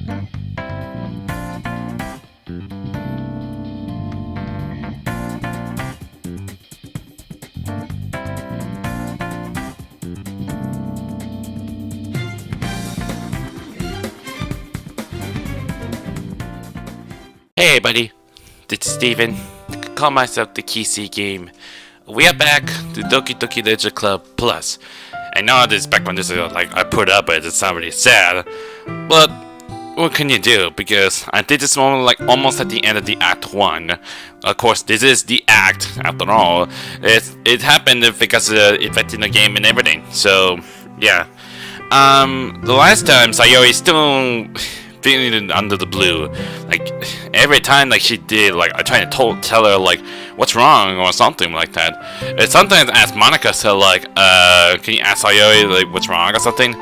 Hey buddy, this is Steven. I call myself the KC Game. We are back to Doki Doki Literature Club Plus. I know this back when this is like I put up it, it's not really sad, but what can you do? Because I did this one like almost at the end of the Act 1. Of course, this is the act after all. It happened because it affected the game and everything. So yeah. The last time Sayori's still feeling under the blue. Like every time like she did, like I tried to tell her like what's wrong or something like that. And sometimes I ask Monica, so like can you ask Sayori like what's wrong or something?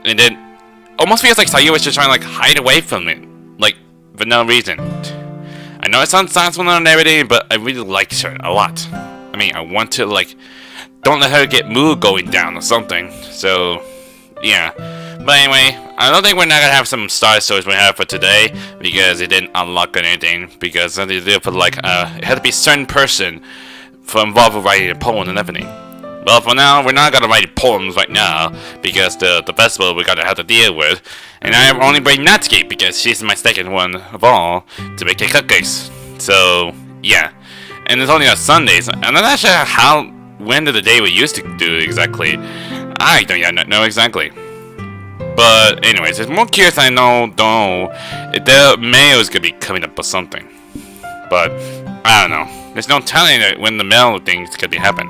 And then almost feels like Sayori's just trying to like hide away from it, like for no reason. I know it sounds sensible and everything, but I really like her a lot. I mean, I want to like don't let her get mood going down or something. So yeah. But anyway, I don't think we're not gonna have some star stories we have for today because it didn't unlock anything. Because they did put like it had to be a certain person for involved with writing a poem and everything. Well, for now, we're not gonna write poems right now because the festival we gotta have to deal with, and I only bring Natsuki because she's my second one of all to make cupcakes. So yeah, and it's only on Sundays. I'm not sure when of the day we used to do it exactly. I don't yet know exactly. But anyways, it's more curious. I don't know the mail is gonna be coming up or something. But I don't know. There's no telling it when the mail thing's gonna happen.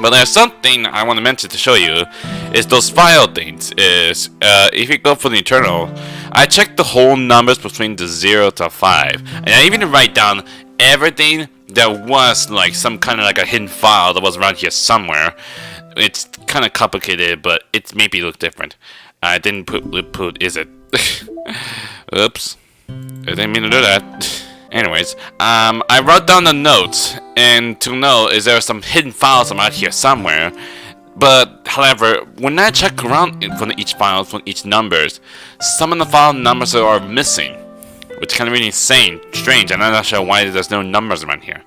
But there's something I want to mention to show you is those file things. Is if you go for the internal, I checked the whole numbers between the 0 to 5, and I even write down everything that was like some kind of like a hidden file that was around here somewhere. It's kind of complicated, but it maybe look different. I didn't put is it? Oops. I didn't mean to do that. Anyways, I wrote down the notes, and to know is there some hidden files around here somewhere. But however, when I check around from each file, from each numbers, some of the file numbers are missing, which kind of really strange, and I'm not sure why there's no numbers around here.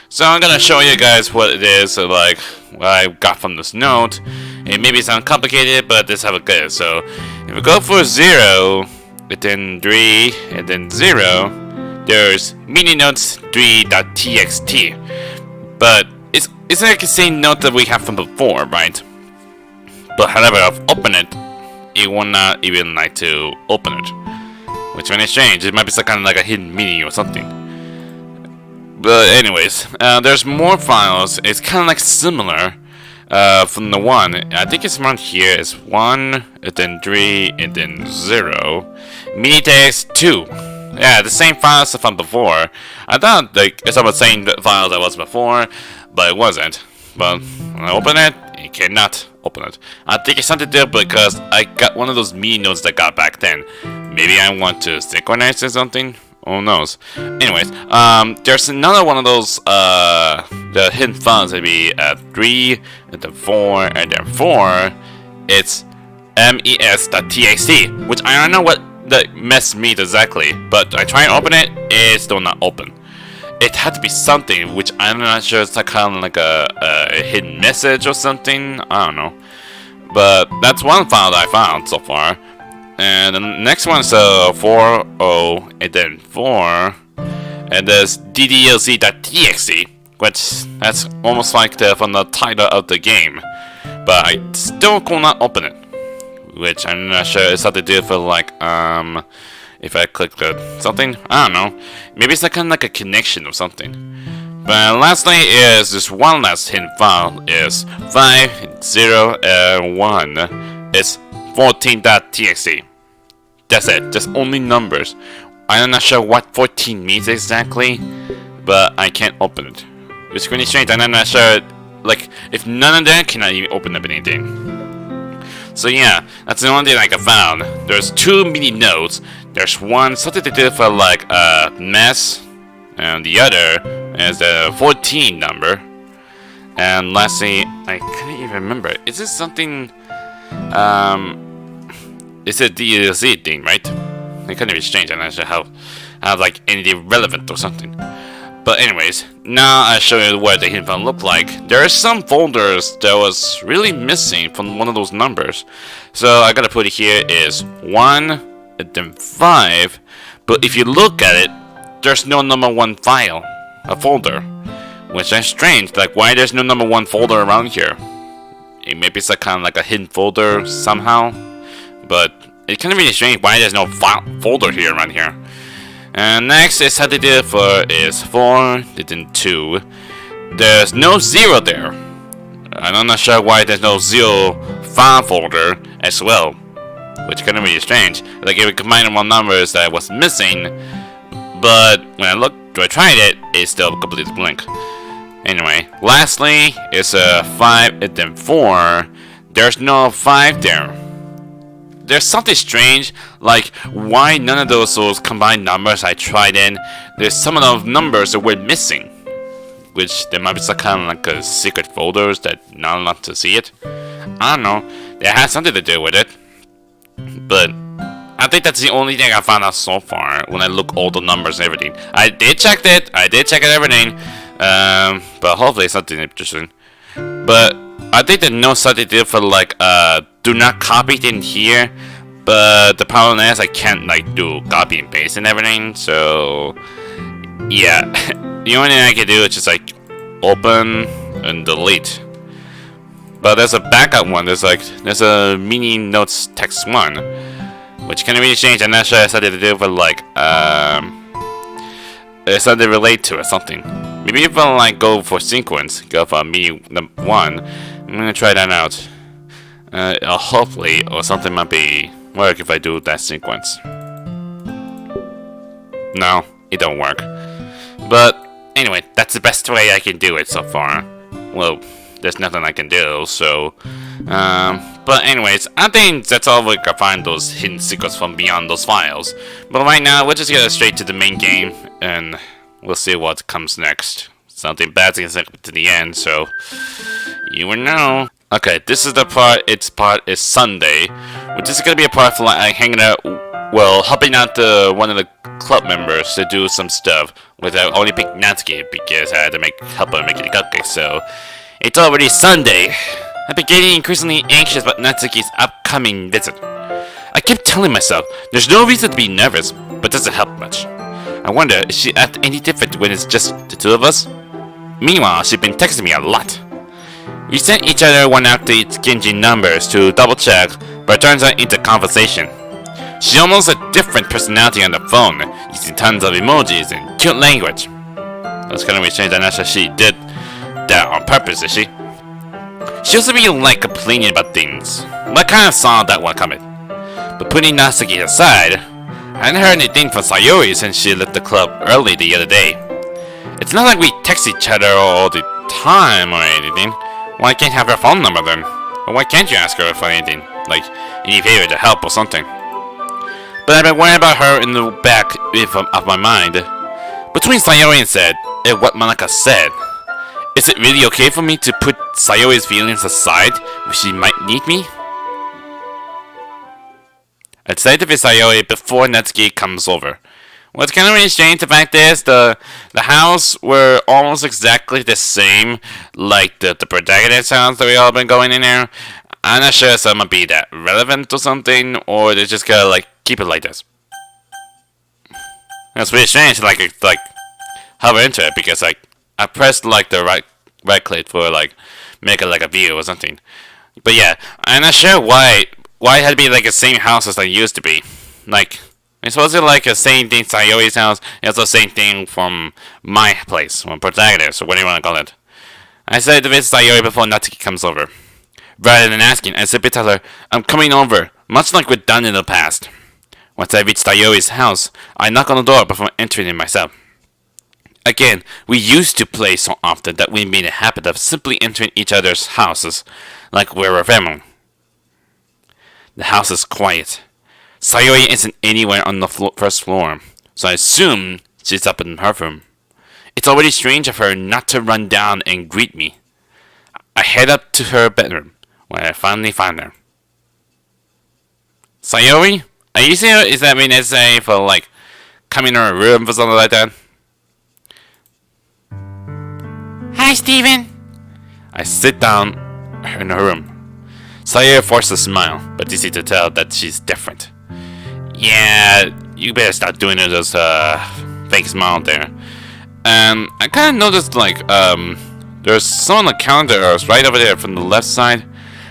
So I'm gonna show you guys what it is, so like what I got from this note. It maybe sounds complicated, but this is how it goes. So if we go for 0, and then 3, and then 0, there's mini notes 3.txt. But it's like the same note that we have from before, right? But however, I've opened it, it will not even like to open it, which is really strange. It might be some kind of like a hidden meaning or something. But anyways, there's more files. It's kind of like similar from the one. I think it's around here. It's 1, and then 3, and then 0. Mini text 2. Yeah, the same files from before. I thought like it's about the same file that was before, but it wasn't. But when I open it, you cannot open it. I think it's something to do because I got one of those mini notes that I got back then. Maybe I want to synchronize or something. Who knows? Anyways, there's another one of those the hidden files. Maybe 3, and then 4, and then 4. It's mes.txt, which I don't know what the mess means exactly, but I try and open it. It's still not open. It had to be something which I'm not sure. It's like kind of like a hidden message or something. I don't know. But that's one file that I found so far. And the next one is 4.0, and then 4, and there's ddlc.txt, which that's almost like from the title of the game, but I still could not open it, which I'm not sure it's something to do for like if I click something, I don't know, maybe it's like kind of like a connection or something. But lastly is this one last hidden file is 5, 0, 1. It's 14.txt. That's it, just only numbers. I'm not sure what 14 means exactly, but I can't open it. It's really strange, and I'm not sure, like, if none of them cannot even open up anything. So yeah, that's the only thing I found. There's 2 mini notes. There's one, something to do for like mess, and the other is the 14 number. And lastly, I can't even remember. Is this something? It's a DLC thing, right? It couldn't be strange. I'm not sure how like anything relevant or something. But anyways, now I show you what the hidden file looked like. There are some folders that was really missing from one of those numbers. So I gotta put it here is 1 and then 5. But if you look at it, there's no number 1 file, a folder. Which is strange, like why there's no number 1 folder around here? Maybe it's like kind of like a hidden folder somehow. But it's kind of really strange why there's no folder here around here. And next is how they did it for is 4, then 2. There's no 0 there. And I'm not sure why there's no 0 file folder as well. Which kind of really strange. Like if we combine one numbers that was missing. But when I tried it, it's still completely blank. Anyway, lastly, it's a 5 and then 4. There's no 5 there. There's something strange, like why none of those combined numbers I tried in, there's some of those numbers that were missing. Which there might be some kind of like a secret folders that not allowed to see it. I don't know, it has something to do with it. But I think that's the only thing I found out so far when I look all the numbers and everything. I did check it everything. But hopefully it's something interesting. But I think there's no such thing for like do not copy it in here. But the problem is I can't like do copy and paste and everything. So yeah, the only thing I can do is just like open and delete. But there's a backup one. There's a mini notes text one, which can really change. I'm not sure it's something to do with like it's something relate to or something. Maybe if I like go for sequence, go for mini 1. I'm gonna try that out. Hopefully, or something might be work if I do that sequence. No, it don't work. But anyway, that's the best way I can do it so far. Well, there's nothing I can do, so but anyways, I think that's all we can find those hidden secrets from beyond those files. But right now, we'll just get straight to the main game, and we'll see what comes next. Something bad's gonna happen to the end, so you will know. Okay, this is the part. Its part is Sunday, which is gonna be a part for like hanging out, well, helping out one of the club members to do some stuff. Without only picking Natsuki because I had to help her make the cupcakes. So it's already Sunday. I've been getting increasingly anxious about Natsuki's upcoming visit. I keep telling myself there's no reason to be nervous, but it doesn't help much. I wonder if she acts any different when it's just the two of us. Meanwhile, she's been texting me a lot. We sent each other one after exchanging numbers to double check, but it turns out into conversation. She almost a different personality on the phone, using tons of emojis and cute language. That's kind of really strange. I'm not sure she did that on purpose, is she? She also be like complaining about things. Well, I kind of saw that one coming. But putting Natsuki aside, I hadn't heard anything from Sayori since she left the club early the other day. It's not like we text each other all the time or anything. Why can't I have her phone number then? Or why can't you ask her for anything? Like, any favor to help or something? But I've been worrying about her in the back of my mind. Between Sayori and what Manaka said, is it really okay for me to put Sayori's feelings aside when she might need me? I decided to visit Sayori before Natsuki comes over. What's kind of really strange, the fact is, the house were almost exactly the same, like the protagonist house that we all been going in there. I'm not sure if it might be that relevant or something, or they just gotta like keep it like this. That's really strange, like hover into it because like I pressed like the right click for like make it like a view or something. But yeah, I'm not sure why it had to be like the same house as it used to be. Like it's supposed to be like the same thing Sayori's house, and also the same thing from my place, from protagonist, or what do you want to call it. I said to visit Sayori before Natsuki comes over. Rather than asking, I simply tell her, I'm coming over, much like we've done in the past. Once I reach Sayori's house, I knock on the door before entering it myself. Again, we used to play so often that we made a habit of simply entering each other's houses, like we're a family. The house is quiet. Sayori isn't anywhere on the first floor, so I assume she's up in her room. It's already strange of her not to run down and greet me. I head up to her bedroom, where I finally find her. Sayori, Are you saying is that mean necessary for like coming in a room for something like that? Hi, Steven. I sit down in her room. Sayori forces a smile, but easy to tell that she's different. Yeah, you better start doing those fake smile there. And I kind of noticed like there's some on the calendar right over there from the left side.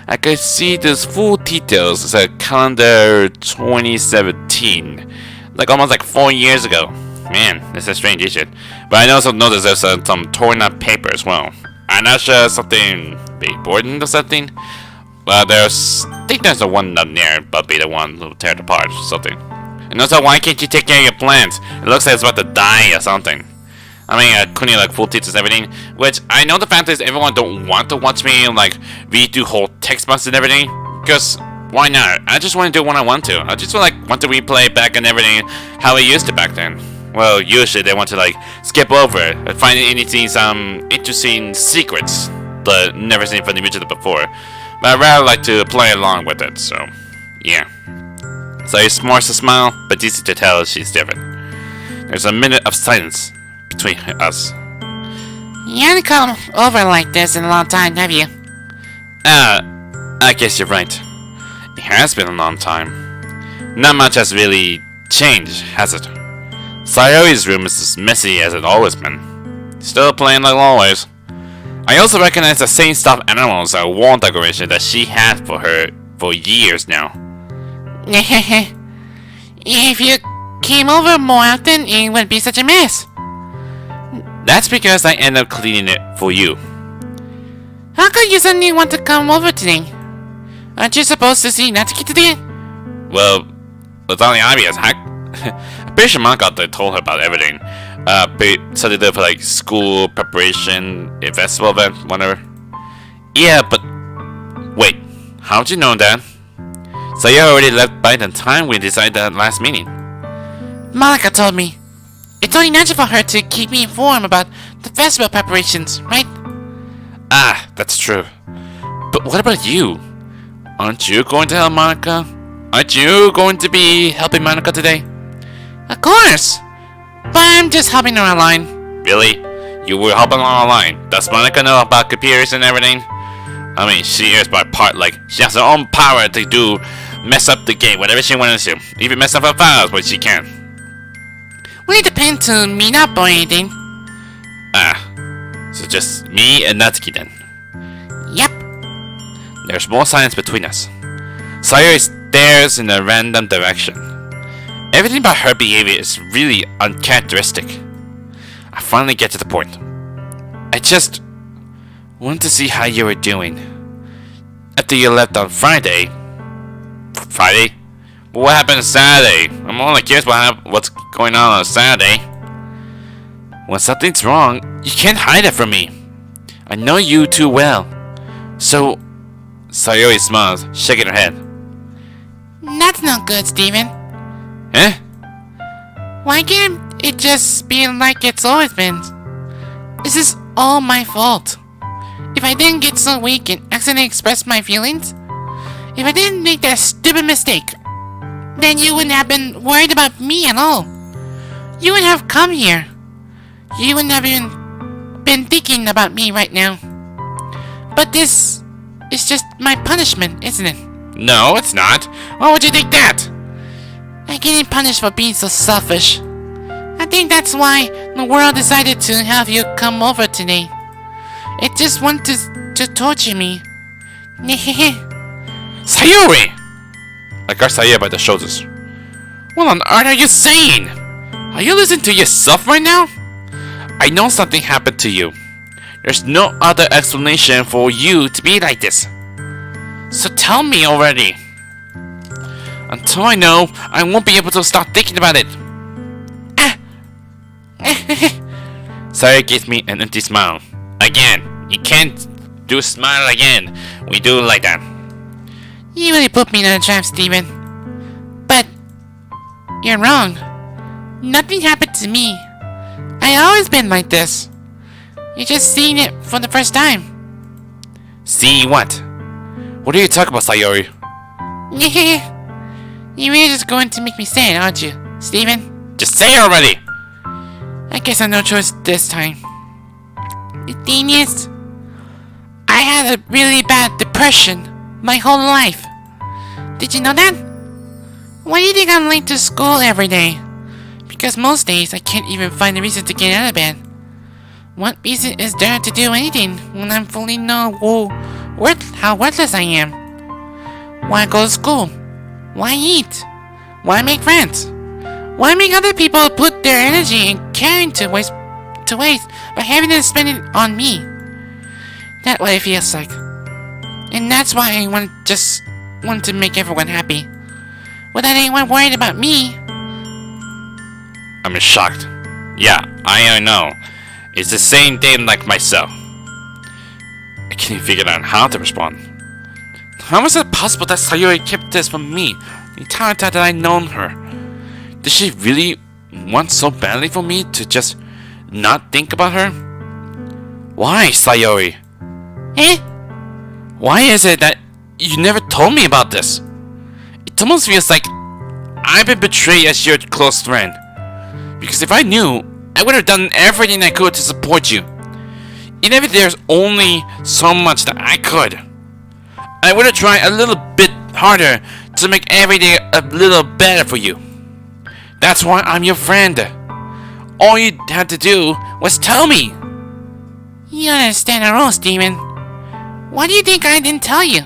I could see this full details. It's a calendar 2017, like almost like 4 years ago. Man, this is strange issue. But I also noticed there's some torn up paper as well. I'm not sure something be important or something. Well, I think there's the one down there, but be the one who tear it apart or something. And also, why can't you take care of your plants? It looks like it's about to die or something. I mean, couldn't like full teachers and everything, which I know the fact is everyone don't want to watch me like redo whole text months and everything, because why not? I just want to do what I want to. I just want to replay back and everything how I used it back then. Well, usually they want to like skip over it and find anything some interesting secrets, but never seen from the original before. But I'd rather like to play along with it, so yeah. So he smarts a smile, but easy to tell she's different. There's a minute of silence between us. You haven't come over like this in a long time, have you? I guess you're right. It has been a long time. Not much has really changed, has it? Sayori's room is as messy as it always been. Still playing like always. I also recognize the same stuffed animals and wall decoration that she had for her for years now. If you came over more often, it wouldn't be such a mess. That's because I end up cleaning it for you. How could you suddenly want to come over today? Aren't you supposed to see Natsuki today? Well, it's only obvious. I'm pretty sure Monica told her about everything. So they did for like school preparation, a festival event, whatever. Yeah, but wait, how'd you know that? So you already left by the time we decided that last meeting. Monica told me. It's only natural for her to keep me informed about the festival preparations, right? Ah, that's true. But what about you? Aren't you going to help Monica? Aren't you going to be helping Monica today? Of course! But I'm just helping her online. Really? You were helping her online? Does Monica know about computers and everything? I mean, she is by part, like, she has her own power to mess up the game, whatever she wants to. Even mess up her files, but she can. Will it depend to meet up or anything? Ah, so just me and Natsuki then. Yep. There's more silence between us. Sayori stares in a random direction. Everything about her behavior is really uncharacteristic. I finally get to the point. I just wanted to see how you were doing. After you left on Friday. Friday? What happened on Saturday? I'm only curious what's going on Saturday. When something's wrong, you can't hide it from me. I know you too well. So, Sayori smiles, shaking her head. That's not good, Steven. Eh? Why can't it just be like it's always been? This is all my fault. If I didn't get so weak and accidentally express my feelings, if I didn't make that stupid mistake, then you wouldn't have been worried about me at all. You wouldn't have come here. You wouldn't have even been thinking about me right now. But this is just my punishment, isn't it? No, it's not. Why would you think that? I'm getting punished for being so selfish. I think that's why the world decided to have you come over today. It just wanted to torture me. Sayori! I grab Sayori by the shoulders. What on earth are you saying? Are you listening to yourself right now? I know something happened to you. There's no other explanation for you to be like this. So tell me already. Until I know, I won't be able to stop thinking about it. Sayori gives me an empty smile. Again, you can't do a smile again. We do it like that. You really put me in a trap, Steven. But you're wrong. Nothing happened to me. I always been like this. You're just seeing it for the first time. See what? What are you talking about, Sayori? You're really just going to make me say it, aren't you, Steven? Just say it already! I guess I have no choice this time. The thing is, I had a really bad depression my whole life. Did you know that? Why do you think I'm late to school every day? Because most days I can't even find a reason to get out of bed. What reason is there to do anything when I'm fully know how worthless I am? Why go to school? Why eat? Why make friends? Why make other people put their energy and caring to waste by having them spend it on me? That's what it feels like. And that's why I want to make everyone happy. Without anyone worried about me. I'm shocked. Yeah, I know. It's the same thing like myself. I can't even figure out how to respond. How is it possible that Sayori kept this from me the entire time that I've known her? Does she really want so badly for me to just not think about her? Why, Sayori? Eh? Why is it that you never told me about this? It almost feels like I've been betrayed as your close friend. Because if I knew, I would have done everything I could to support you. Even if there's only so much that I could. I would have tried a little bit harder to make every day a little better for you. That's why I'm your friend. All you had to do was tell me. You don't understand the rules, Steven. Why do you think I didn't tell you?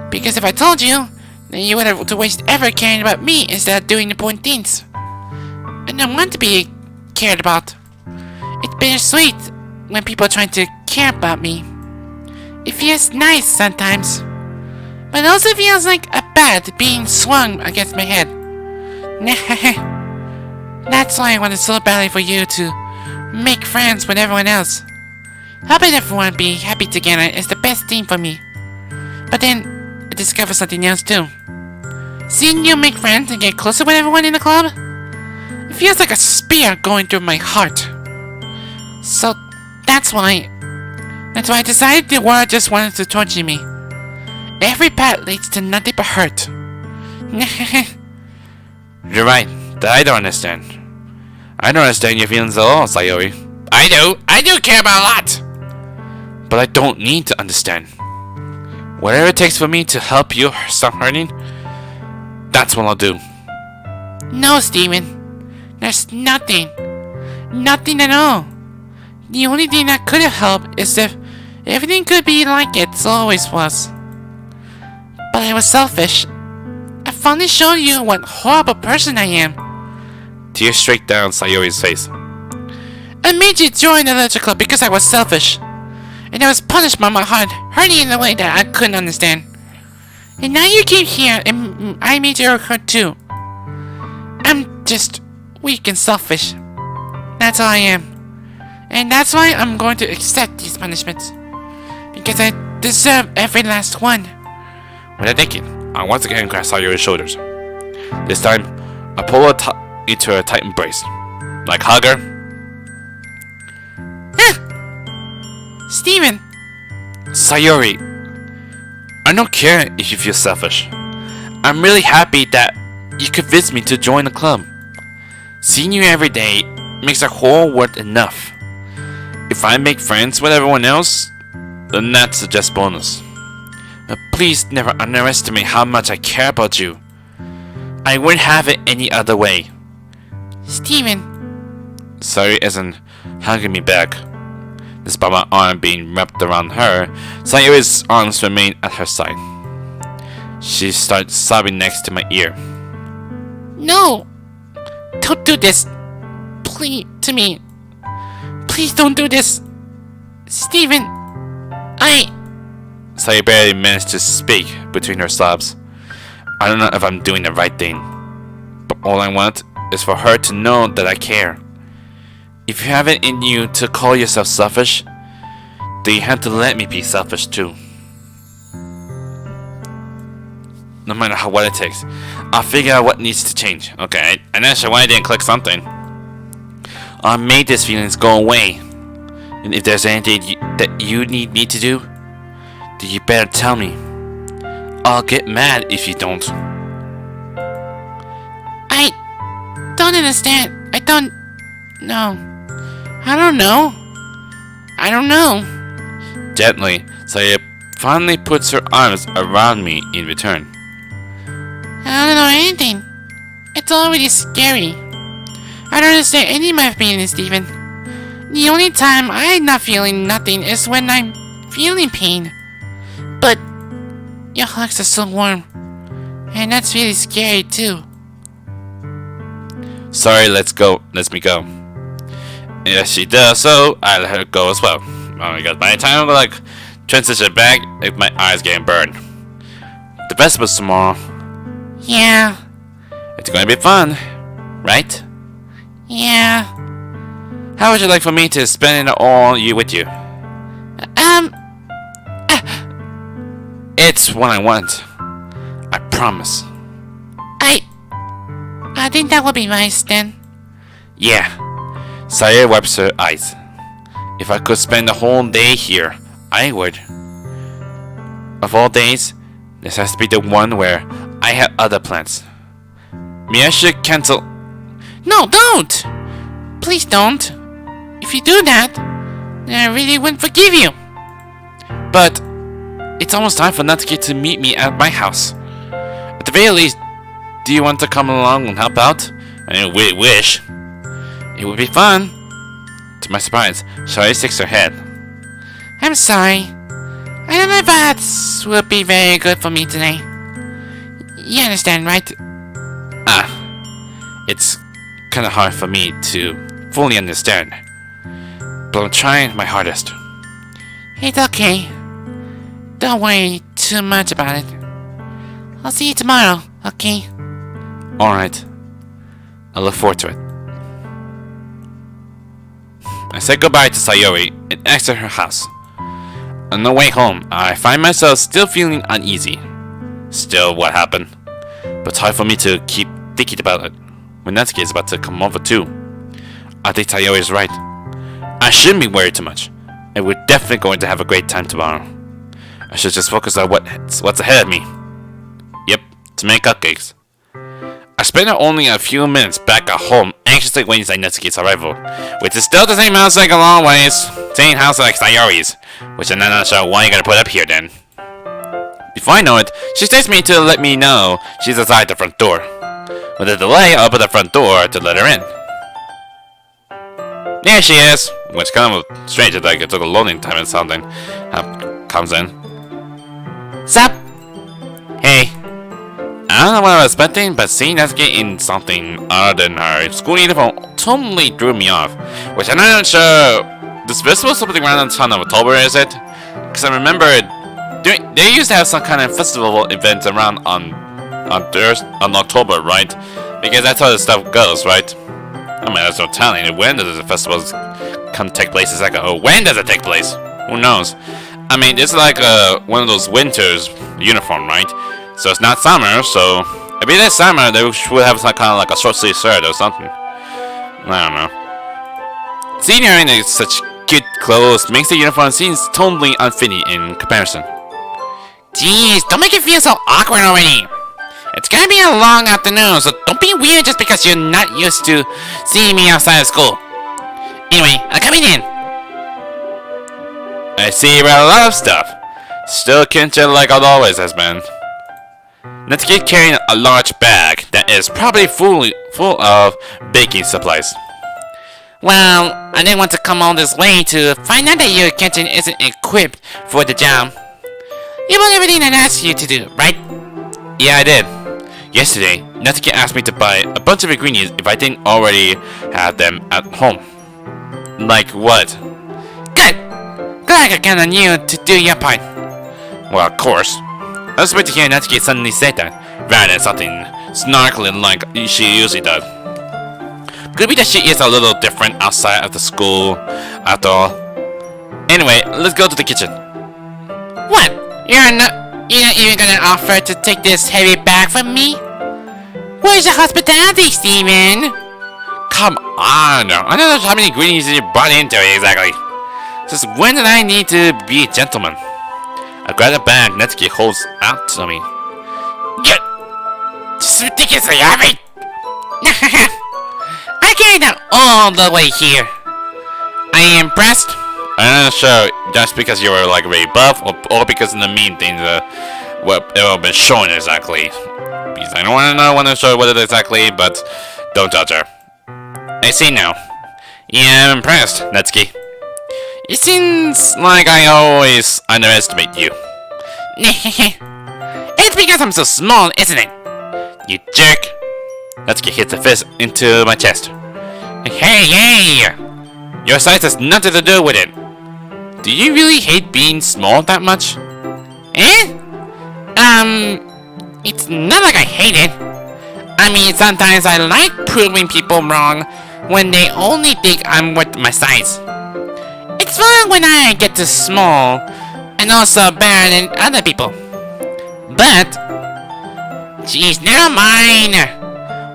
Because if I told you, then you would have to waste ever caring about me instead of doing important things. I don't want to be cared about. It's bittersweet when people are trying to care about me. It feels nice sometimes, but it also feels like a bat being swung against my head. That's why I wanted so badly for you to make friends with everyone else. Helping everyone be happy together is the best thing for me. But then, I discovered something else too. Seeing you make friends and get closer with everyone in the club, it feels like a spear going through my heart. So, that's why I decided the world just wanted to torture me. Every path leads to nothing but hurt. You're right, that I don't understand. I don't understand your feelings at all, Sayori. I do care about a lot! But I don't need to understand. Whatever it takes for me to help you stop hurting, that's what I'll do. No, Steven. There's nothing. Nothing at all. The only thing that could have helped is if everything could be like it always was. But I was selfish. I finally showed you what horrible person I am. Tears straight down Sayori's face. I made you join the literature club because I was selfish. And I was punished by my heart hurting in a way that I couldn't understand. And now you came here and I made you hurt too. I'm just weak and selfish. That's all I am. And that's why I'm going to accept these punishments. Because I deserve every last one. Without thinking, I once again grasped Sayori's shoulders. This time, I pull her into a tight embrace. Like hug her. Steven! Sayori, I don't care if you feel selfish. I'm really happy that you convinced me to join the club. Seeing you every day makes the whole world enough. If I make friends with everyone else, then that's just bonus. But please never underestimate how much I care about you. I wouldn't have it any other way. Steven. Sayori isn't hugging me back. Despite my arm being wrapped around her, Sayori's arms remain at her side. She starts sobbing next to my ear. No! Don't do this! Please, to me. Please don't do this! Steven! Sayori barely managed to speak between her sobs. I don't know if I'm doing the right thing, but all I want is for her to know that I care. If you have it in you to call yourself selfish, then you have to let me be selfish too. No matter what it takes, I'll figure out what needs to change. Okay, I'm not sure why I didn't click something. I made these feelings go away. And if there's anything that you need me to do, then you better tell me. I'll get mad if you don't. understand. I don't know. I don't know. I don't know. Gently, Saya finally puts her arms around me in return. I don't know anything. It's already scary. I don't understand any of my feelings, Steven. The only time I'm not feeling nothing is when I'm feeling pain. But your hugs are so warm. And that's really scary too. Sorry, let's go. Let me go. Yes, she does, so I let her go as well. Oh my god, by the time I transition back, my eyes getting burned. The festival's tomorrow. Yeah. It's gonna be fun, right? Yeah. How would you like for me to spend it all with you? It's what I want. I promise. I think that would be nice then. Yeah. Saya wipes her eyes. If I could spend the whole day here, I would. Of all days, this has to be the one where I have other plans. Maybe I should cancel. No, don't! Please don't. If you do that, then I really wouldn't forgive you. But it's almost time for Natsuki to meet me at my house. At the very least, do you want to come along and help out? I wish. It would be fun. To my surprise, Shari shakes her head. I'm sorry. I don't know if that would be very good for me today. You understand, right? It's kind of hard for me to fully understand. But I'm trying my hardest. It's okay. Don't worry too much about it. I'll see you tomorrow, okay? Alright. I look forward to it. I said goodbye to Sayori and exit her house. On the way home, I find myself still feeling uneasy. Still, what happened? But it's hard for me to keep thinking about it when Natsuki is about to come over too. I think Sayori is right. I shouldn't be worried too much, and we're definitely going to have a great time tomorrow. I should just focus on what's ahead of me. Yep, to make cupcakes. I spent only a few minutes back at home, anxiously waiting for Natsuki's arrival, which is still the same house like a long ways, same house like Sayori's, which I'm not sure why you gotta put up here then. Before I know it, she texts me to let me know she's outside the front door. With a delay, I open the front door to let her in. There she is, which kind of strange, like it took a loading time or something. Comes in. Sup? Hey. I don't know what I was expecting, but seeing Natsuki in something other than her school uniform totally threw me off. Which I'm not sure. This festival something around the time of October, is it? Because I remember they used to have some kind of festival events around on October, right? Because that's how the stuff goes, right? I mean, there's no telling when does the festivals take place exactly. Oh, when does it take place? Who knows? I mean, it's like one of those winters uniform, right? So it's not summer, so if it is summer, they should have some kind of like a short sleeve shirt or something. I don't know. Seeing her in such cute clothes makes the uniform seem totally unfitting in comparison. Jeez, don't make it feel so awkward already. It's gonna be a long afternoon, so don't be weird just because you're not used to seeing me outside of school. Anyway, I'm coming in. I see about a lot of stuff. Still kinship like it always has been. Natsuki carrying a large bag that is probably full of baking supplies. Well, I didn't want to come all this way to find out that your kitchen isn't equipped for the job. You want everything I asked you to do, right? Yeah, I did. Yesterday, Natsuki asked me to buy a bunch of ingredients if I didn't already have them at home. Like what? Good! Glad I could count on you to do your part. Well, of course. I was waiting to hear Natsuki suddenly say that, rather than something snarkling like she usually does. Could be that she is a little different outside of the school, after all. Anyway, let's go to the kitchen. What? You're not even gonna offer to take this heavy bag from me? Where's your hospitality, Steven? Come on, I don't know how many ingredients you brought into it exactly. Since when did I need to be a gentleman? I grab the bag Natsuki holds out to me. This is ridiculously heavy! carried that all the way here. Are you impressed? I'm not sure just because you were like very buff or because of the mean things what it have been shown exactly. Because I don't want to show what it exactly, but don't judge her. I see now. Yeah, I'm impressed, Natsuki. It seems like I always underestimate you. It's because I'm so small, isn't it? You jerk. Natsuki hits a fist into my chest. Hey! Your size has nothing to do with it. Do you really hate being small that much? Eh? It's not like I hate it. I mean, sometimes I like proving people wrong when they only think I'm worth my size. It's fun when I get too small and also better than other people. But, jeez, never mind.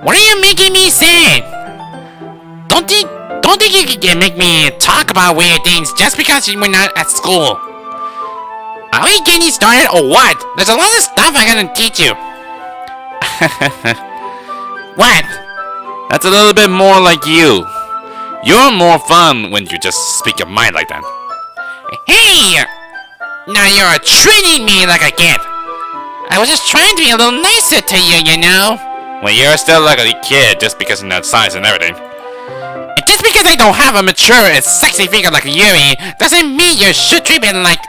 What are you making me say? Don't think you can make me talk about weird things just because we're not at school. Are we getting started or what? There's a lot of stuff I gotta teach you. What? That's a little bit more like you. You're more fun when you just speak your mind like that. Hey! Now you're treating me like a kid. I was just trying to be a little nicer to you, you know? Well, you're still like a kid just because of that size and everything. And just because I don't have a mature and sexy figure like Yuri doesn't mean you should treat me like...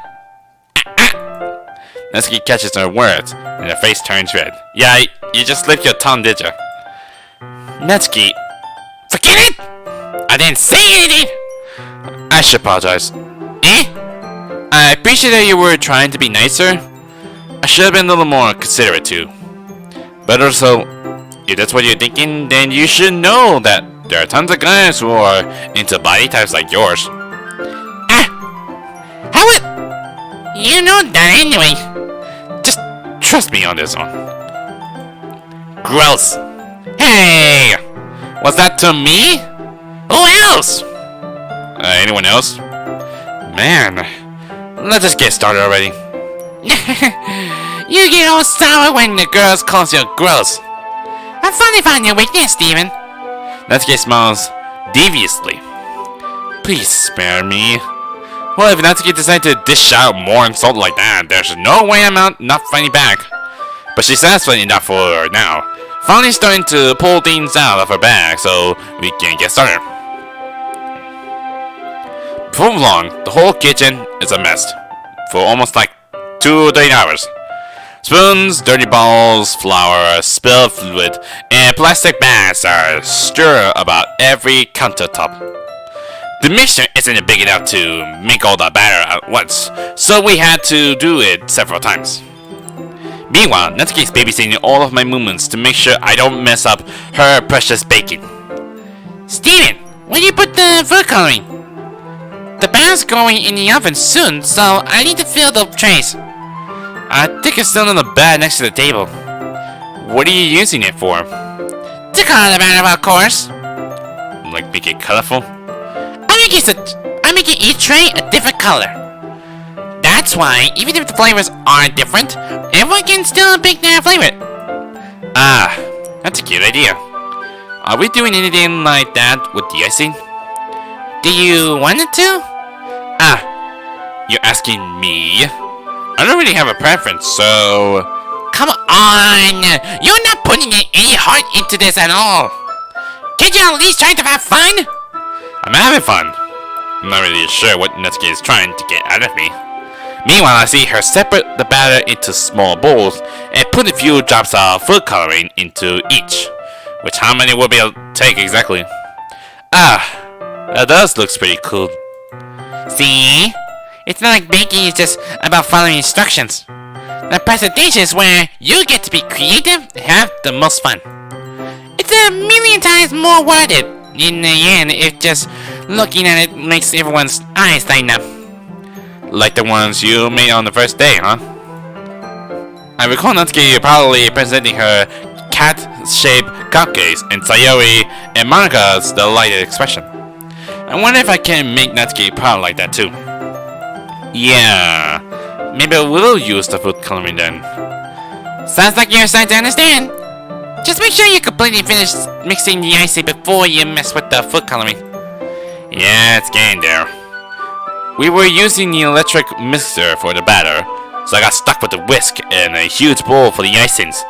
Natsuki catches her words, and her face turns red. Yeah, you just licked your tongue, did you? Natsuki, Forget it! I didn't say anything! I should apologize. Eh? I appreciate that you were trying to be nicer. I should have been a little more considerate too. But also, if that's what you're thinking, then you should know that there are tons of guys who are into body types like yours. How would... You know that anyway. Just trust me on this one. Gross. Hey! Was that to me? Who else? Anyone else? Man, let's just get started already. You get all sour when the girls calls you gross. I finally found your weakness, Steven. Natsuki smiles deviously. Please spare me. Well, if Natsuki decided to dish out more insult like that, there's no way I'm not fighting back. But she's satisfied enough for now. Finally starting to pull things out of her bag, so we can get started. Before long, the whole kitchen is a mess. For almost like 2 or 3 hours. Spoons, dirty bowls, flour, spilled fluid, and plastic bags are stirred about every countertop. The mixture isn't big enough to make all the batter at once, so we had to do it several times. Meanwhile, Natsuki's babysitting all of my movements to make sure I don't mess up her precious baking. Steven, where do you put the food coloring? The batter's going in the oven soon, so I need to fill the trays. I think it's still in the bag next to the table. What are you using it for? To color the batter, of course. Like make it colorful? I'm making each tray a different color. That's why, even if the flavors aren't different, everyone can still pick their flavor. Ah, that's a cute idea. Are we doing anything like that with the icing? Do you want it to? Ah, you're asking me? I don't really have a preference, so... Come on! You're not putting any heart into this at all. Can't you at least try to have fun? I'm having fun. I'm not really sure what Natsuki is trying to get out of me. Meanwhile, I see her separate the batter into small bowls and put a few drops of food coloring into each. Which how many will be able to take exactly? Ah, that does looks pretty cool. See? It's not like baking is just about following instructions. The presentation is where you get to be creative and have the most fun. It's a million times more worth it. In the end, if just looking at it makes everyone's eyes lighten up. Like the ones you made on the first day, huh? I recall Natsuki probably presenting her cat-shaped cupcakes and Sayori and Monika's delighted expression. I wonder if I can make Natsuki proud like that too. Yeah, maybe I will use the food coloring then. Sounds like you're starting to understand. Just make sure you completely finish mixing the icing before you mess with the food coloring. Yeah, it's getting there. We were using the electric mixer for the batter, so I got stuck with the whisk and a huge bowl for the icings.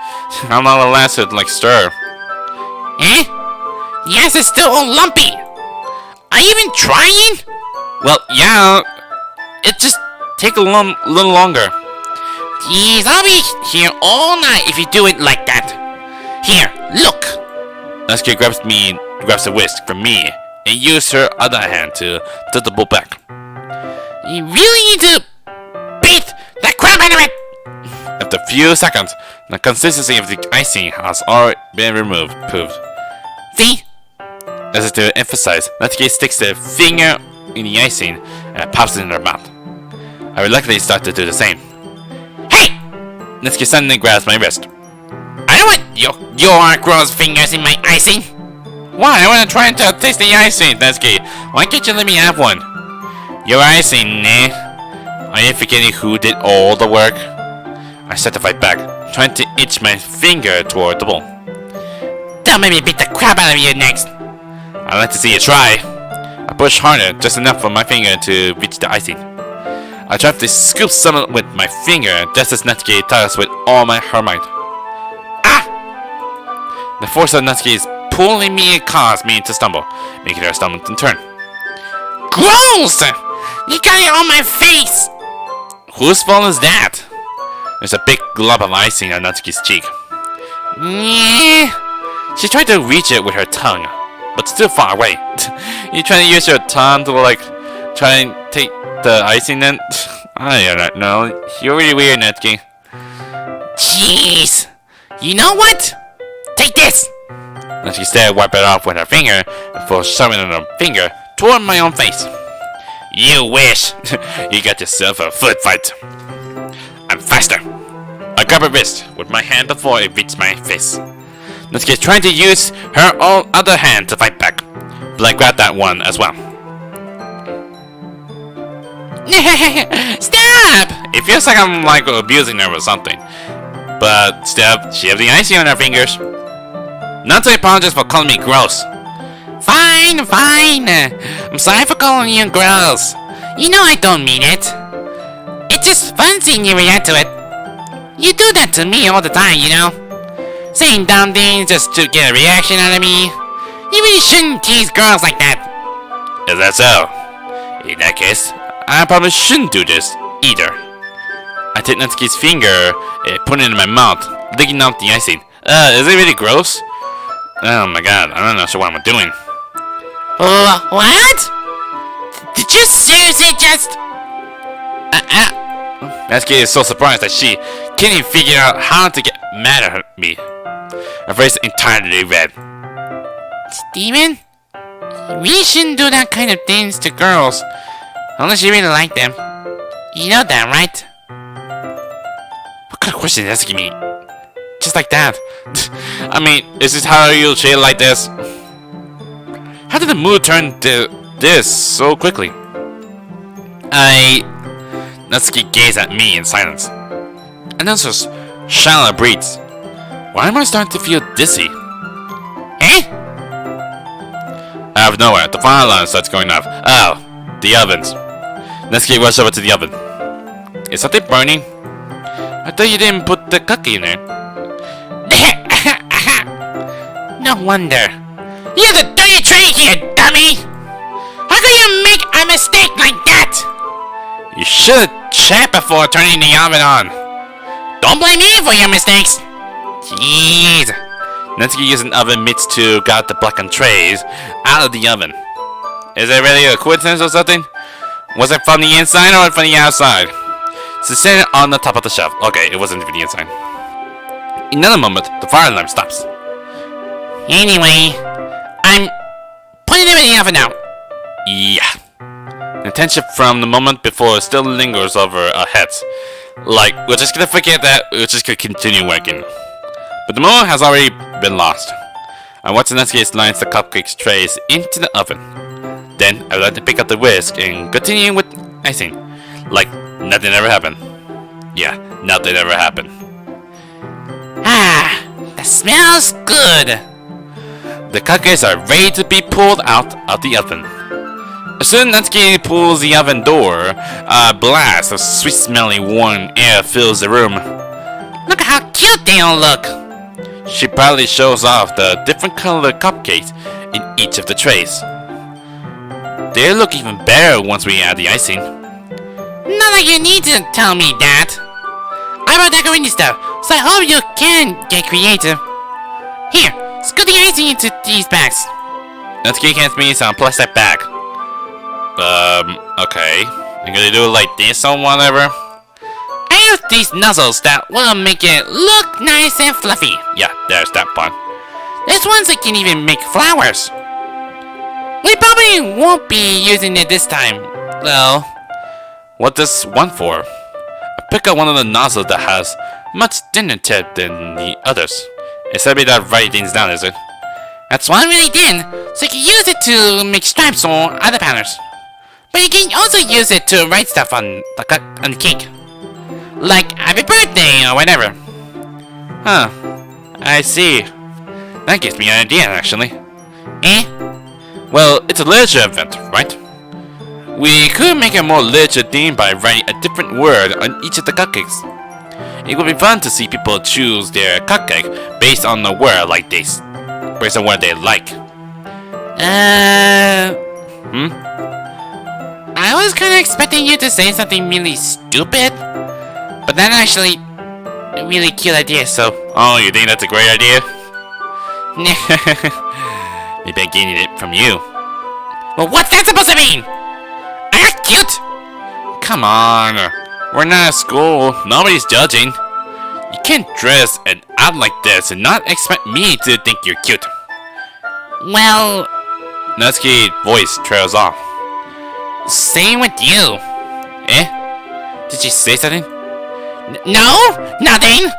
I'm not allowed to like stir. Eh? The ice is still all lumpy. Are you even trying? Well, yeah, it just take a little longer. Jeez, I'll be here all night if you do it like that. Here, look. Natsuki grabs the whisk from me and uses her other hand to tilt the bowl back. You really need to beat the crap out of it. After a few seconds, the consistency of the icing has already been proved. See? As if to emphasize, Natsuki sticks the finger in the icing and pops it in her mouth. I reluctantly start to do the same. Hey! Natsuki suddenly grabs my wrist. I don't want your gross fingers in my icing. Why? I want to try and taste the icing, Natsuki. Why can't you let me have one? Your icing, eh? Are you forgetting who did all the work? I start to fight back, trying to itch my finger toward the bowl. Don't make me beat the crap out of you next. I'd like to see you try. I push harder, just enough for my finger to reach the icing. I try to scoop some with my finger, just as Natsuki tugs with all her might. Ah! The force of Natsuki is pulling me and cause me to stumble, making her stumble and turn. Gross! You got it on my face! Whose fault is that? There's a big glob of icing on Natsuki's cheek. Yeah. She tried to reach it with her tongue, but still far away. You trying to use your tongue to like try and take the icing then? I don't know. You're really weird, Natsuki. Jeez. You know what? Take this! Natsuki instead wiped it off with her finger before shoving it on her finger toward my own face. You wish. You got yourself a foot fight. I'm faster. I grab her wrist with my hand before it reached my face. Natsuki is trying to use her other hand to fight back, but I grabbed that one as well. Stop! It feels like I'm like abusing her or something. But still, she has the icing on her fingers. Not to apologize for calling me gross. Fine. I'm sorry for calling you gross. You know I don't mean it. It's just fun seeing you react to it. You do that to me all the time, you know? Saying dumb things just to get a reaction out of me. You really shouldn't tease girls like that. Is that so? In that case, I probably shouldn't do this either. I take Natsuki's finger and put it in my mouth, licking off the icing. Is it really gross? Oh my god, I'm not sure what I'm doing. What? Did you seriously just... Natsuki is so surprised that she can't even figure out how to get mad at me. Her face is entirely red. Steven? You really shouldn't do that kind of things to girls. Unless you really like them. You know that, right? What kind of question is asking me? Just like that. I mean, is this how you chill like this? How did the mood turn to this so quickly? Natsuki gazed at me in silence. And then just shallow breathes. Why am I starting to feel dizzy? Eh? Out of nowhere, the fire alarm starts going off. Oh, the ovens. Natsuki rushes over to the oven. Is something burning? I thought you didn't put the cookie in there. No wonder. You're the dirty tray here, dummy! How can you make a mistake like that? You should have checked before turning the oven on. Don't blame me for your mistakes. Jeez. Natsuki used an oven mitts to get the blackened trays out of the oven. Is it really a coincidence or something? Was it from the inside or from the outside? She set it on the top of the shelf. Okay, it wasn't from the inside. In another moment, the fire alarm stops. Anyway, I'm putting them in the oven now. Yeah. The tension from the moment before still lingers over our heads. Like, we're just gonna forget that, we're just gonna continue working. But the moment has already been lost. I watch Natsuki lines the cupcakes trays into the oven. Then, I would like to pick up the whisk and continue with icing. Like, nothing ever happened. Yeah, nothing ever happened. Ah, the smells good. The cupcakes are ready to be pulled out of the oven. As soon as Natsuki pulls the oven door, a blast of sweet-smelling warm air fills the room. Look at how cute they all look. She proudly shows off the different colored cupcakes in each of the trays. They look even better once we add the icing. Not like you need to tell me that. I brought decorating stuff, so I hope you can get creative. Here, scoot the icing into these bags. Natsuki hands me some plastic bag. Okay. You gonna do it like this or whatever? I use these nozzles that will make it look nice and fluffy. Yeah, there's that one. There's ones that can even make flowers. We probably won't be using it this time, though. What does one for? I pick up one of the nozzles that has much thinner tip than the others. Except it not write things down, is it? That's one really thin, so you can use it to make stripes or other patterns. But you can also use it to write stuff on the cake. Like happy birthday or whatever. Huh. I see. That gives me an idea, actually. Eh? Well, it's a literature event, right? We could make a more literature theme by writing a different word on each of the cupcakes. It would be fun to see people choose their cupcake based on the word like this. Based on what they like. I was kinda expecting you to say something really stupid. But that's actually a really cute idea, so... Oh, you think that's a great idea? Maybe I'm getting it from you. Well, what's that supposed to mean? I'm not cute! Come on. We're not at school. Nobody's judging. You can't dress and act like this and not expect me to think you're cute. Well... Natsuki's voice trails off. Same with you. Eh? Did she say something? No, nothing.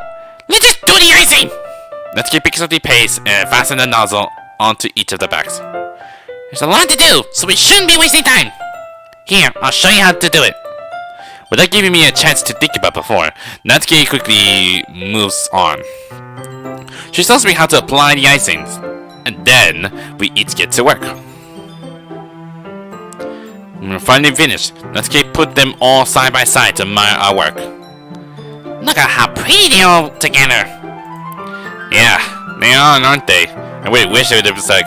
Let's just do the icing. Natsuki picks up the paste and fastens the nozzle onto each of the bags. There's a lot to do, so we shouldn't be wasting time. Here, I'll show you how to do it. Without giving me a chance to think about before, Natsuki quickly moves on. She tells me how to apply the icings, and then we each get to work. When we're finally finished, Natsuki put them all side by side to admire our work. Look at how pretty they are together. Yeah, they are, aren't they? I really wish there was like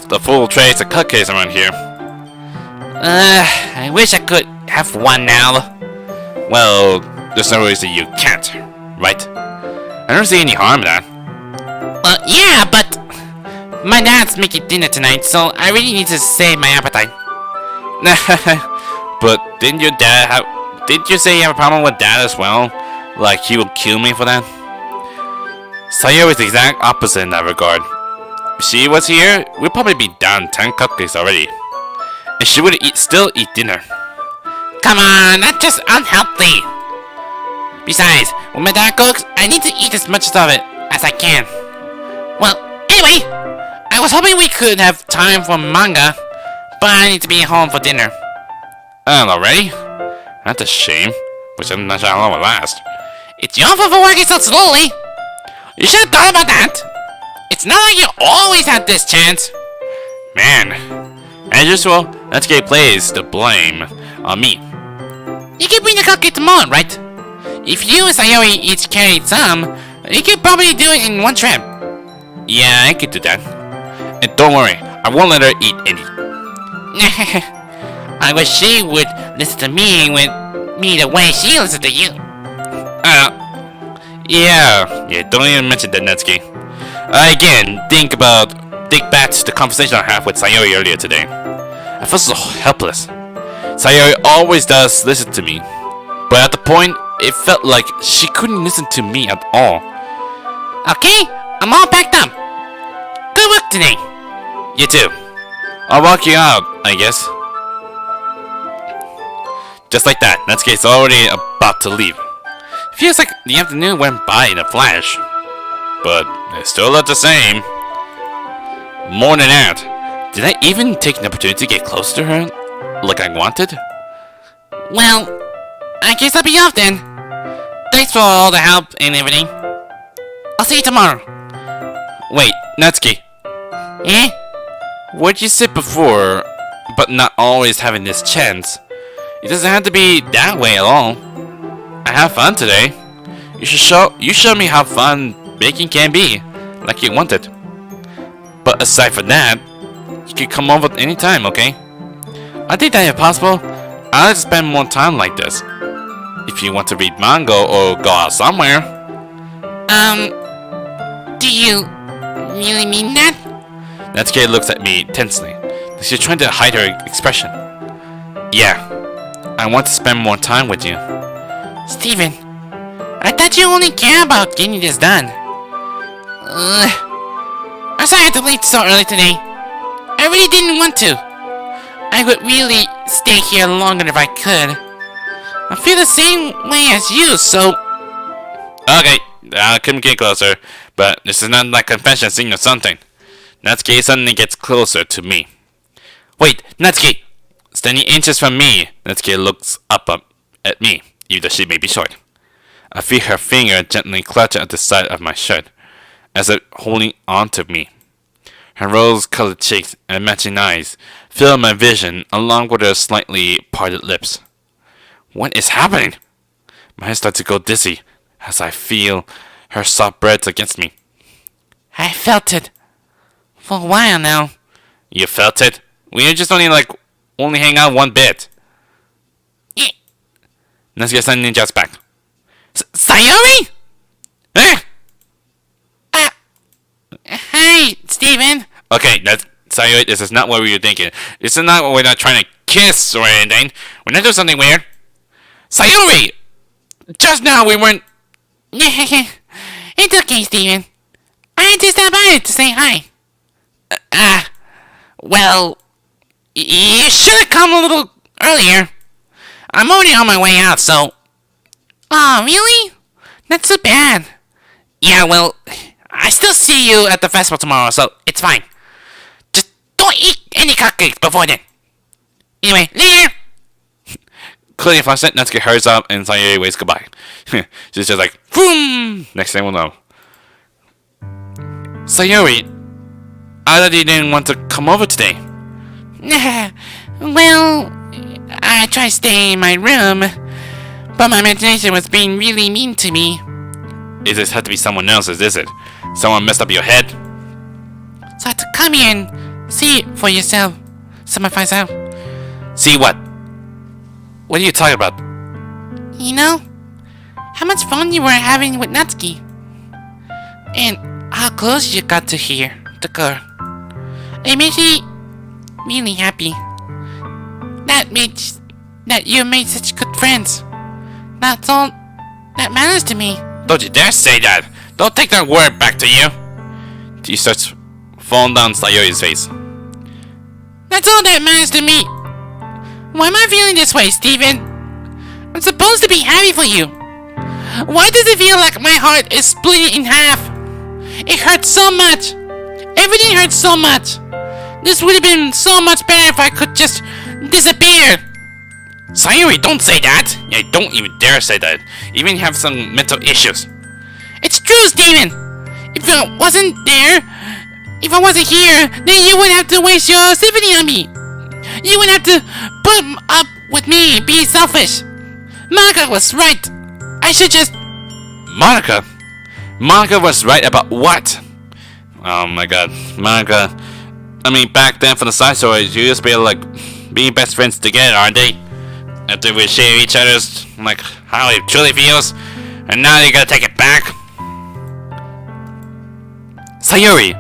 the full trays of cupcakes around here. I wish I could have one now. Well, there's no reason you can't, right? I don't see any harm in that. Yeah, but my dad's making dinner tonight, so I really need to save my appetite. But didn't you say you have a problem with Dad as well? Like he would kill me for that? Sayori is the exact opposite in that regard. If she was here, we'd probably be down 10 cupcakes already. And she would still eat dinner. Come on, that's just unhealthy. Besides, when my dad cooks, I need to eat as much of it as I can. Well, anyway, I was hoping we could have time for manga, but I need to be home for dinner. Already? That's a shame. Which I'm not sure how long will last. It's your fault for working so slowly. You should have thought about that. It's not like you always had this chance. Man. As usual, Natsuki plays the blame on me. You can bring the cupcake tomorrow, right? If you and Sayori each carried some, you could probably do it in one trip. Yeah, I could do that. And don't worry, I won't let her eat any. I wish she would listen to me the way she listens to you. Yeah, don't even mention that, Natsuki. Again, think back to the conversation I had with Sayori earlier today. I felt so helpless. Sayori always does listen to me, but at the point, it felt like she couldn't listen to me at all. Okay, I'm all packed up. Good work today. You too. I'll walk you out, I guess. Just like that, Natsuki's already about to leave. Feels like the afternoon went by in a flash. But it still looked the same. More than that, did I even take an opportunity to get close to her like I wanted? Well, I guess I'll be off then. Thanks for all the help and everything. I'll see you tomorrow. Wait, Natsuki. Eh? What you said before, but not always having this chance. It doesn't have to be that way at all. I have fun today. You show me how fun baking can be, like you wanted. But aside from that, you can come over anytime, okay? I think that if possible, I'd like to spend more time like this. If you want to read manga or go out somewhere. Do you really mean that? Natsuki looks at me tensely. She's trying to hide her expression. Yeah, I want to spend more time with you. Steven, I thought you only care about getting this done. I'm sorry I had to leave so early today. I really didn't want to. I would really stay here longer if I could. I feel the same way as you, so... Okay, I couldn't get closer, but this is not like confession scene or something. Natsuki suddenly gets closer to me. Wait, Natsuki! Standing inches from me, Natsuki looks up at me, even though she may be short. I feel her finger gently clutch at the side of my shirt, as if holding on to me. Her rose-colored cheeks and matching eyes fill my vision along with her slightly parted lips. What is happening? My head starts to go dizzy as I feel her soft breaths against me. I felt it. For a while now. You felt it? We just only hang out one bit. Natsuki suddenly jumps back. Sayori? Eh? Hi, Steven. Okay, Sayori, this is not what we were thinking. This is not what we're not trying to kiss or anything. We're not doing something weird. Sayori! Just now we weren't... It's okay, Steven. I just stopped by to say hi. Well, you should have come a little earlier. I'm already on my way out, so... Oh, really? Not so bad. Yeah, well, I still see you at the festival tomorrow, so it's fine. Just don't eat any cupcakes before then. Anyway, later! Clearly flustered, Natsuki hurries up and Sayori waves goodbye. She's just like, boom! Next thing we'll know. Sayori, I thought you didn't want to come over today. Well, I tried staying in my room, but my imagination was being really mean to me. It just had to be someone else's, is it? Someone messed up your head? So I had to come here and see it for yourself. Someone finds out. See what? What are you talking about? You know, how much fun you were having with Natsuki. And how close you got to the girl. It makes me really happy. That you made such good friends. That's all that matters to me. Don't you dare say that! Don't take that word back to you! He starts falling down Sayori's face. That's all that matters to me. Why am I feeling this way, Steven? I'm supposed to be happy for you. Why does it feel like my heart is split in half? It hurts so much. Everything hurts so much. This would have been so much better if I could just disappear. Sayori, don't say that! Yeah, don't even dare say that. Even have some mental issues. It's true, Steven. If I wasn't here, then you wouldn't have to waste your sympathy on me. You wouldn't have to put up with me being selfish. Monica was right. I should just... Monica? Monica was right about what? Oh my god. Monica... I mean, back then for the side stories, you used to be like being best friends together, aren't they? After we share each other's, like, how it truly feels. And now you gotta take it back. Sayori,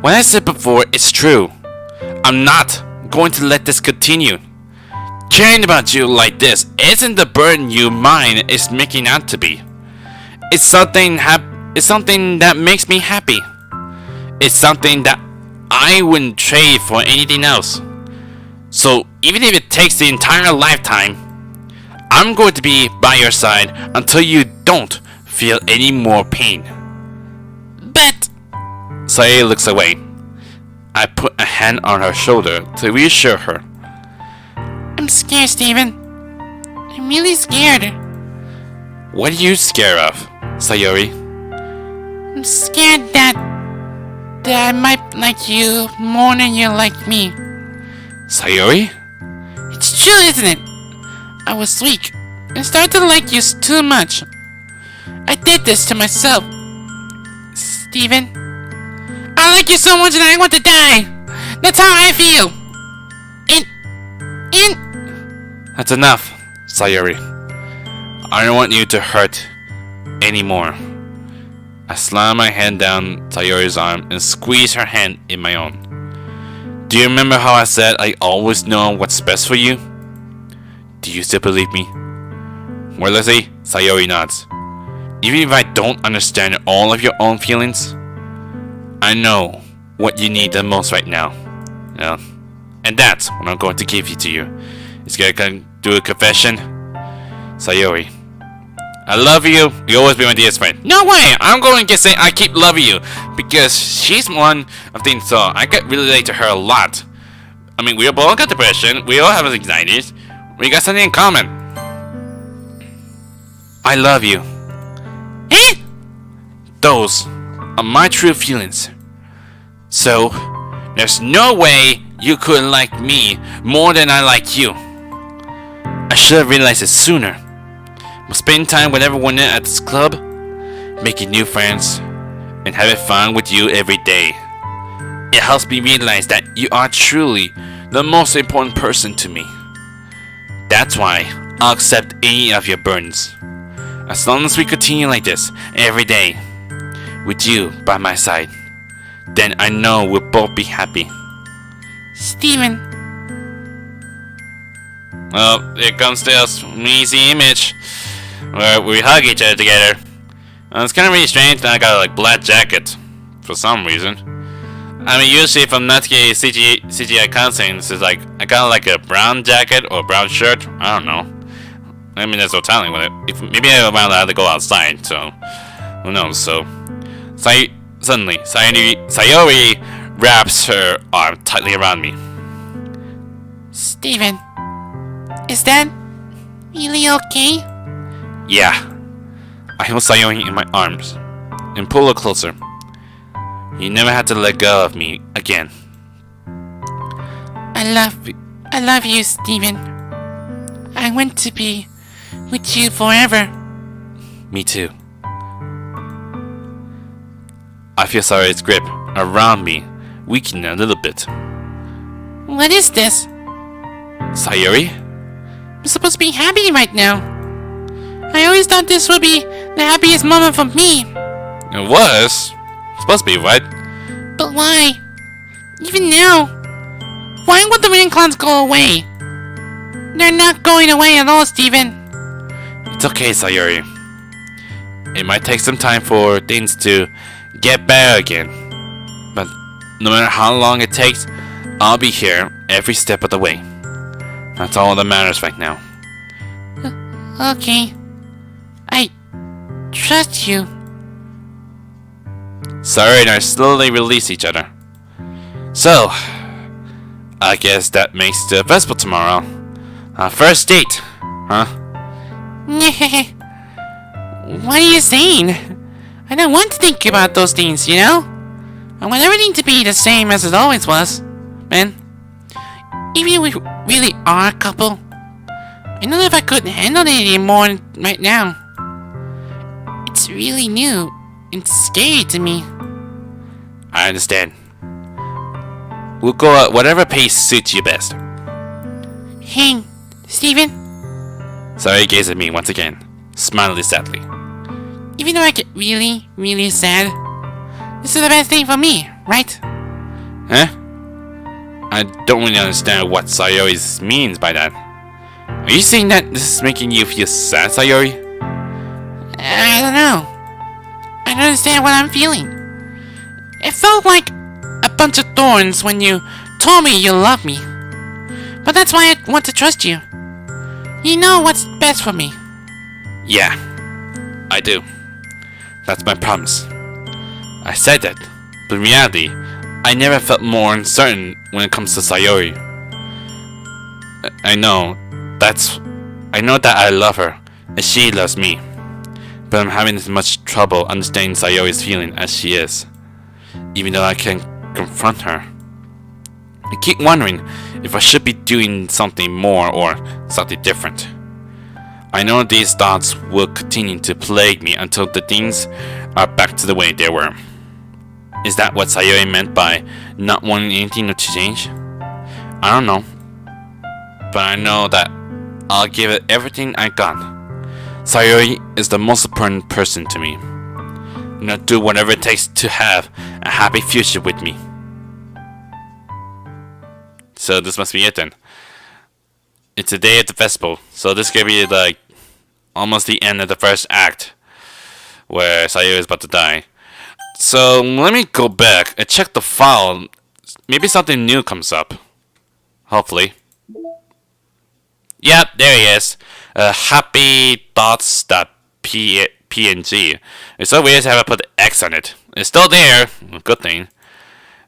what I said before is true. I'm not going to let this continue. Caring about you like this isn't the burden your mind is making out to be. It's something that makes me happy. It's something that I wouldn't trade for anything else. So even if it takes the entire lifetime, I'm going to be by your side until you don't feel any more pain. But... Sayori looks away. I put a hand on her shoulder to reassure her. I'm scared, Steven. I'm really scared. What are you scared of, Sayori? I'm scared that that I might like you more than you like me. Sayori? It's true, isn't it? I was weak and started to like you too much. I did this to myself. Steven, I like you so much that I want to die. That's how I feel. That's enough, Sayori. I don't want you to hurt anymore. I slam my hand down Sayori's arm and squeeze her hand in my own. Do you remember how I said I always know what's best for you? Do you still believe me? Wordlessly, Sayori nods. Even if I don't understand all of your own feelings, I know what you need the most right now. Yeah. And that's what I'm going to give you to you. It's gonna do a confession. Sayori, I love you. You'll always be my dearest friend. No way! I'm going to say I keep loving you because she's one of things. So I get relate to her a lot. I mean, we all both got depression. We all have anxieties. We got something in common. I love you. Eh? Those are my true feelings. So there's no way you could like me more than I like you. I should have realized it sooner. We'll spend time with everyone at this club, making new friends, and having fun with you every day. It helps me realize that you are truly the most important person to me. That's why I'll accept any of your burdens. As long as we continue like this every day, with you by my side, then I know we'll both be happy. Steven. Well, here comes this easy image where we hug each other together. It's kind of really strange that I got a black jacket for some reason. I mean, usually from Natsuki CGI cutscenes, it's I got a brown jacket or brown shirt. I don't know. I mean, that's so telling with it. Maybe I had to go outside, so who knows? So, suddenly, Sayori wraps her arm tightly around me. Steven, is that really okay? Yeah. I hold Sayori in my arms and pull her closer. You never had to let go of me again. I love you, Steven. I want to be with you forever. Me too. I feel Sayori's grip around me weakening a little bit. What is this? Sayori? I'm supposed to be happy right now. I always thought this would be the happiest moment for me. It was. Supposed to be, right? But why? Even now? Why would the rain clouds go away? They're not going away at all, Steven. It's okay, Sayori. It might take some time for things to get better again. But no matter how long it takes, I'll be here every step of the way. That's all that matters right now. Okay. I trust you. Sayori and I slowly release each other. So, I guess that makes the festival tomorrow our first date, huh? What are you saying? I don't want to think about those things, you know? I want everything to be the same as it always was, man. Even if we really are a couple, I don't know if I could handle it anymore right now. It's really new and scary to me. I understand. We'll go at whatever pace suits you best. Hey, Steven? Sayori gazes at me once again, smiling sadly. Even though I get really, really sad, this is the best thing for me, right? Huh? I don't really understand what Sayori means by that. Are you saying that this is making you feel sad, Sayori? I don't know. I don't understand what I'm feeling. It felt like a bunch of thorns when you told me you love me. But that's why I want to trust you. You know what's best for me. Yeah, I do. That's my promise. I said that, but in reality, I never felt more uncertain when it comes to Sayori. I know that I love her, and she loves me. But I'm having as much trouble understanding Sayori's feeling as she is. even though I can't confront her. I keep wondering if I should be doing something more or something different. I know these thoughts will continue to plague me until the things are back to the way they were. Is that what Sayori meant by not wanting anything to change? I don't know. But I know that I'll give it everything I got. Sayori is the most important person to me. And I'll do whatever it takes to have a happy future with me. So this must be it then. It's the day of the festival, so this could be like almost the end of the first act, where Sayori is about to die. So let me go back and check the file. Maybe something new comes up. Hopefully. Yep, there he is. Happy thoughts.png. It's so weird to have I put X on it. It's still there. Good thing.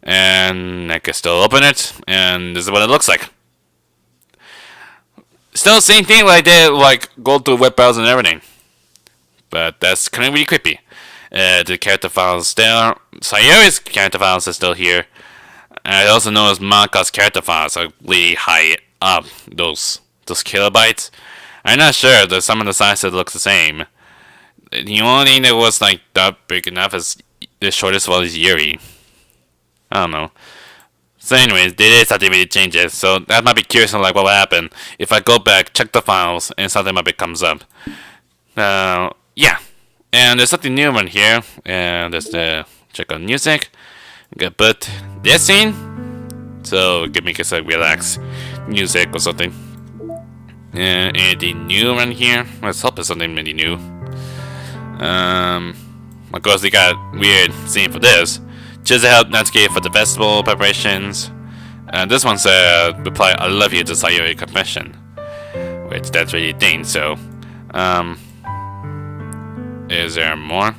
And I can still open it, and this is what it looks like. Still the same thing like I did, like go through web browser and everything. But that's kind of really creepy. The character files there. Sayori's character files are still here. And I also noticed Maka's character files are really high up. Those kilobytes. I'm not sure that some of the sizes look the same. The only thing that was like that big enough is the shortest one is Yuri. I don't know. So anyways, they did something really changes, so that might be curious on like what will happen if I go back, check the files, and something might be comes up. Yeah. And there's something new in here, and there's the check on music. You can put this scene, so give me just like relax music or something. And anything new around here? Let's hope it's something really new. Of course, they got weird scene for this. Just to help Natsuki for the festival preparations. This one said, reply, I love you to Sayori confession. Which that's really thing, so. Is there more?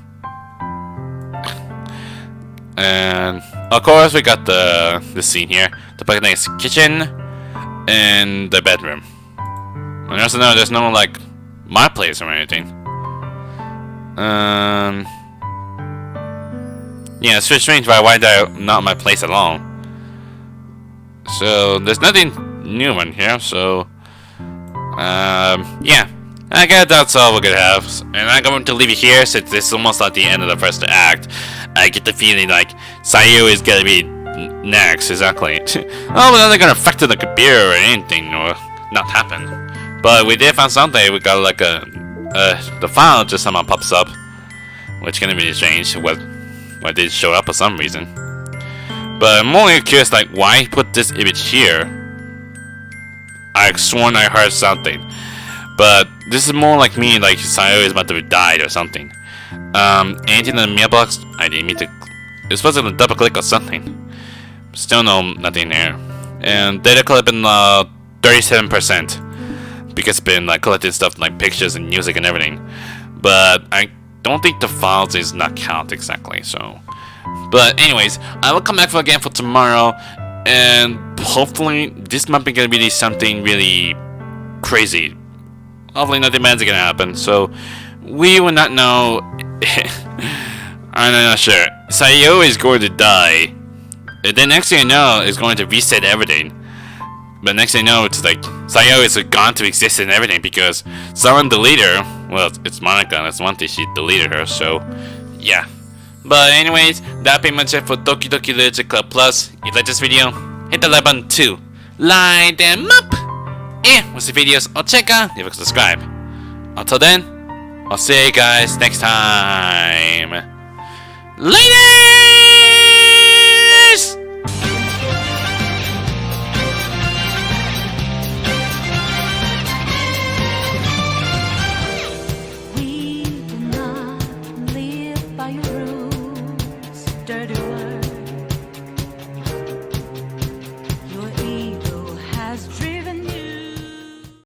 And of course we got the scene here. The next kitchen and the bedroom. And also no, there's no like my place or anything. Yeah, it's really strange why that not my place at all. So there's nothing new in here, so yeah. I guess that's all we're gonna have. And I'm going to leave it here since this is almost at the end of the first act. I get the feeling like Sayori is gonna be next, exactly. Oh, but they're gonna affect the computer or anything or not happen. But we did find something. We got like the file just somehow pops up, which gonna be strange. Why did it show up for some reason? But I'm more curious, like why put this image here? I sworn I heard something, but this is more like me, like Sayori is about to die or something. Anything in the mailbox? I didn't mean to. It's supposed to double click or something. Still nothing there. And data clip in 37%. Because it's been like collecting stuff like pictures and music and everything. But I don't think the files is not count exactly, so. But anyways, I will come back again for tomorrow. And hopefully this might be gonna be something really crazy. Hopefully nothing bad's gonna happen, so we will not know. I'm not sure. Sayori is going to die. And then next thing I know, it's going to reset everything. But next thing I know, it's like Sayori is gone to exist and everything because someone deleted her. Well, it's Monica, that's one thing, she deleted her, so yeah. But anyways, that pretty much it for Doki Doki Literature Club Plus. If you like this video, hit the like button too. Light them up! And watch the videos or check out, leave a subscribe. Until then, I'll see you guys next time. Laters! We do not live by your rules, dirty